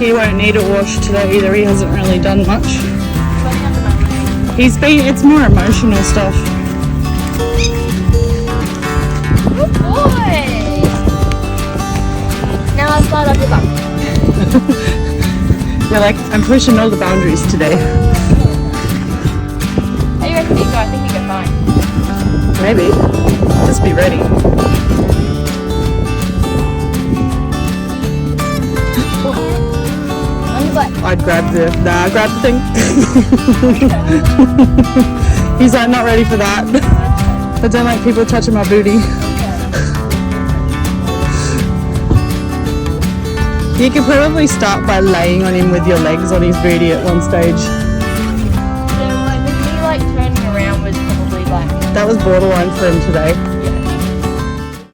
He won't need a wash today either, he hasn't really done much. It's more emotional stuff. Good boy! Now I'll slide up your bum. You're like, I'm pushing all the boundaries today. How do you reckon you go? I think you go fine. Maybe. Just be ready. I'd grab the thing. He's like, not ready for that. I don't like people touching my booty. You could probably start by laying on him with your legs on his booty at one stage. Yeah, like, me like turning around was probably like... That was borderline for him today. Yeah.